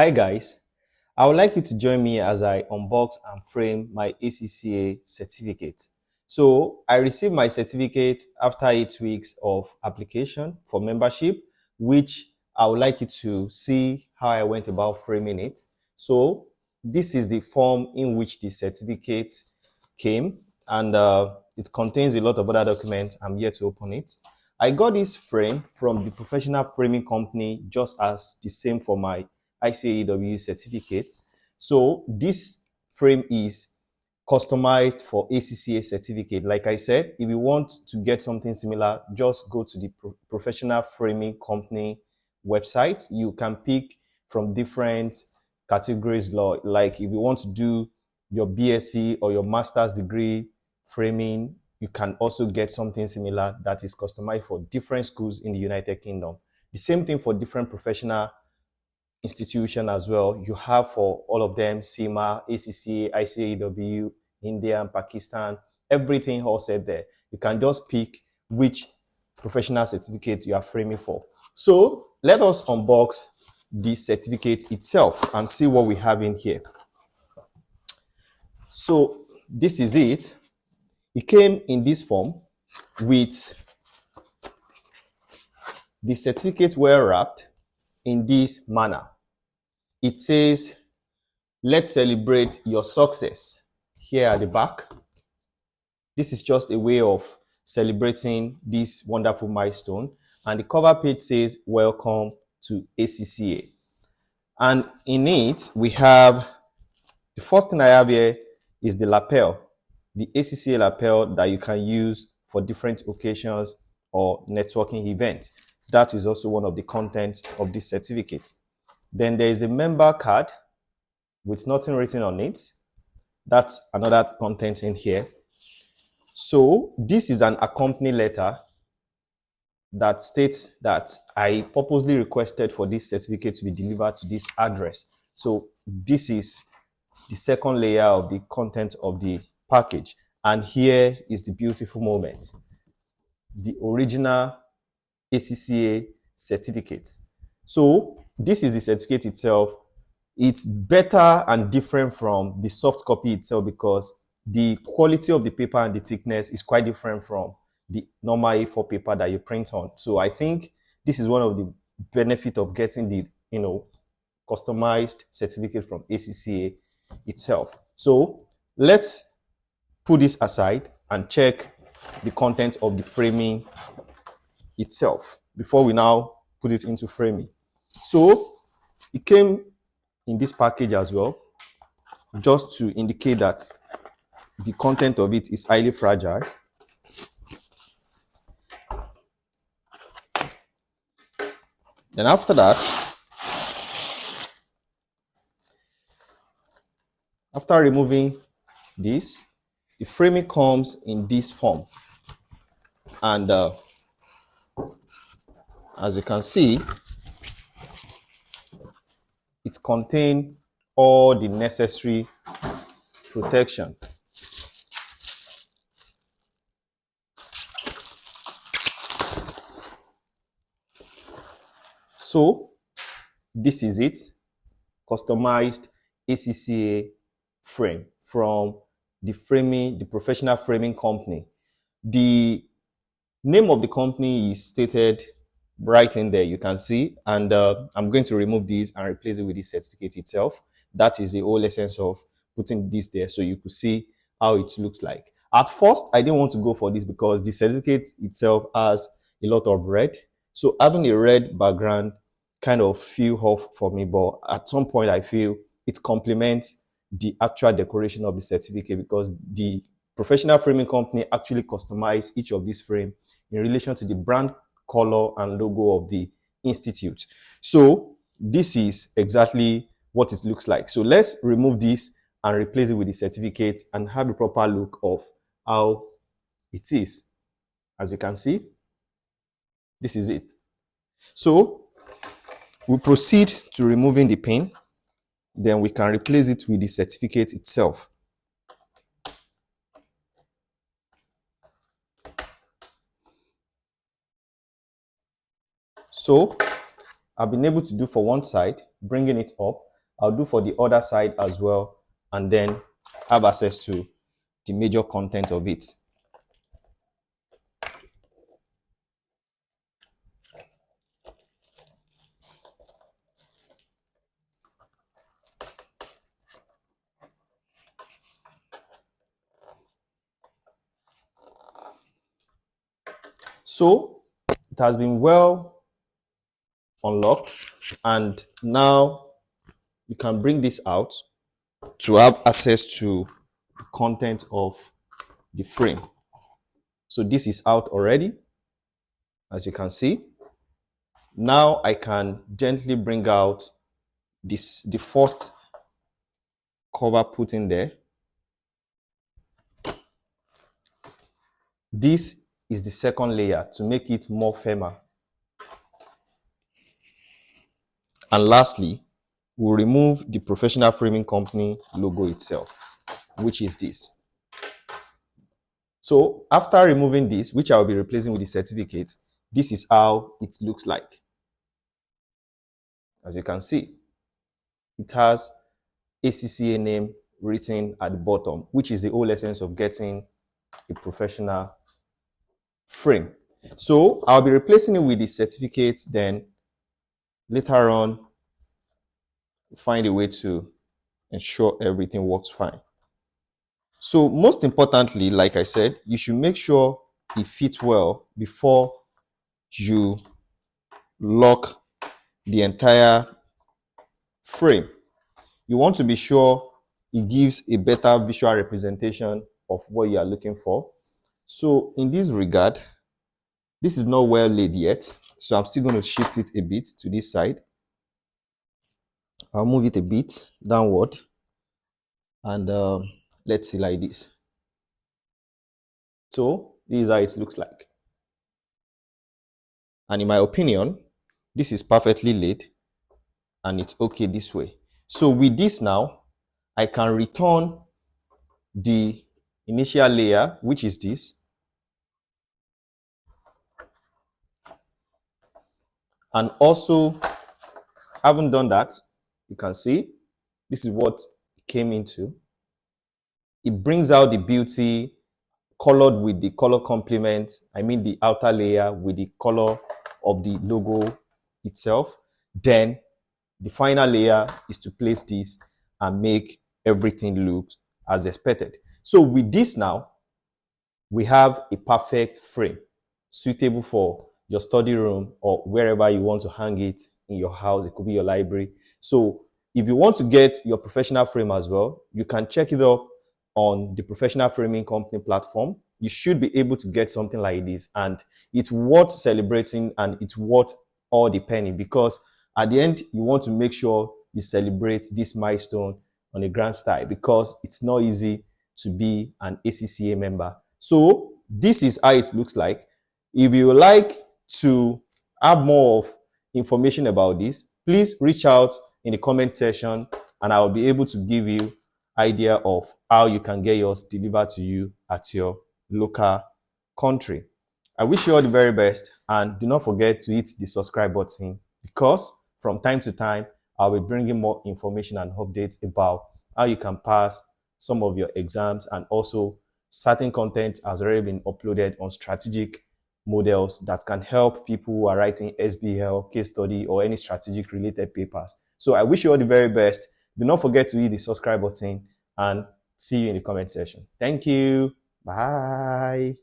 Hi guys, I would like you to join me as I unbox and frame my ACCA certificate. So I received my certificate after 8 weeks of application for membership, which I would like you to see how I went about framing it. So this is the form in which the certificate came, and it contains a lot of other documents. I'm here to open it. I got this frame from the professional framing company, just as the same for my ICAEW certificate. So this frame is customized for ACCA certificate. Like I said, if you want to get something similar, just go to the professional framing company website. You can pick from different categories, like if you want to do your BSc or your master's degree framing, you can also get something similar that is customized for different schools in the United Kingdom. The same thing for different professional institution as well. You have for all of them, CIMA, ACCA, ICAEW, India, and Pakistan, everything all said there. You can just pick which professional certificate you are framing for. So let us unbox the certificate itself and see what we have in here. So this is it. It came in this form with the certificate well wrapped in this manner. It says, "Let's celebrate your success," here at the back. This is just a way of celebrating this wonderful milestone. And the cover page says, "Welcome to ACCA." And in it, we have, the first thing I have here is the lapel, the ACCA lapel that you can use for different occasions or networking events. That is also one of the contents of this certificate. Then there is a member card with nothing written on it. That's another content in here. So this is an accompany letter that states that I purposely requested for this certificate to be delivered to this address. So this is the second layer of the content of the package. And here is the beautiful moment, the original ACCA certificate. So this is the certificate itself. It's better and different from the soft copy itself because the quality of the paper and the thickness is quite different from the normal A4 paper that you print on. So I think this is one of the benefits of getting the customized certificate from ACCA itself. So let's put this aside and check the content of the framing itself before we now put it into framing. So it came in this package as well, just to indicate that the content of it is highly fragile. Then after that, after removing this, the framing comes in this form. And as you can see, it contains all the necessary protection. So this is it, customized ACCA frame from the professional framing company. The name of the company is stated right in there, you can see, and I'm going to remove this and replace it with the certificate itself. That is the whole essence of putting this there, so you could see how it looks like. At first, I didn't want to go for this because the certificate itself has a lot of red, so having a red background kind of feel off for me, but at some point I feel it complements the actual decoration of the certificate because the professional framing company actually customized each of these frames in relation to the brand color and logo of the institute. So this is exactly what it looks like. So let's remove this and replace it with the certificate and have a proper look of how it is. As you can see, this is it. So we proceed to removing the pin. Then we can replace it with the certificate itself. So I've been able to do for one side, bringing it up, I'll do for the other side as well, and then have access to the major content of it. So it has been well unlocked, and now you can bring this out to have access to the content of the frame. So this is out already, as you can see. Now I can gently bring out the first cover put in there. This is the second layer to make it more firmer. And lastly, we'll remove the professional framing company logo itself, which is this. So after removing this, which I'll be replacing with the certificate, this is how it looks like. As you can see, it has ACCA name written at the bottom, which is the whole essence of getting a professional frame. So I'll be replacing it with the certificate, then later on find a way to ensure everything works fine. So most importantly, like I said, you should make sure it fits well before you lock the entire frame. You want to be sure it gives a better visual representation of what you are looking for. So in this regard, this is not well laid yet, so I'm still going to shift it a bit to this side. I'll move it a bit downward, and let's see, like this. So this is how it looks like. And in my opinion, this is perfectly laid and it's okay this way. So with this now, I can return the initial layer, which is this. And also, having done that, you can see this is what it came into. It brings out the beauty colored with the color complement. I mean the outer layer with the color of the logo itself. Then the final layer is to place this and make everything look as expected. So with this now, we have a perfect frame suitable for your study room or wherever you want to hang it in your house. It could be your library. So if you want to get your professional frame as well, you can check it up on the professional framing company platform. You should be able to get something like this, and it's worth celebrating and it's worth all the penny, because at the end, you want to make sure you celebrate this milestone on a grand style, because it's not easy to be an ACCA member. So this is how it looks like. If you would like to have more of information about this, please reach out in the comment section and I will be able to give you idea of how you can get yours delivered to you at your local country. I wish you all the very best, and do not forget to hit the subscribe button, because from time to time I'll be bringing more information and updates about how you can pass some of your exams, and also certain content has already been uploaded on strategic models that can help people who are writing SBL, case study, or any strategic related papers. So I wish you all the very best. Do not forget to hit the subscribe button, and see you in the comment section. Thank you. Bye.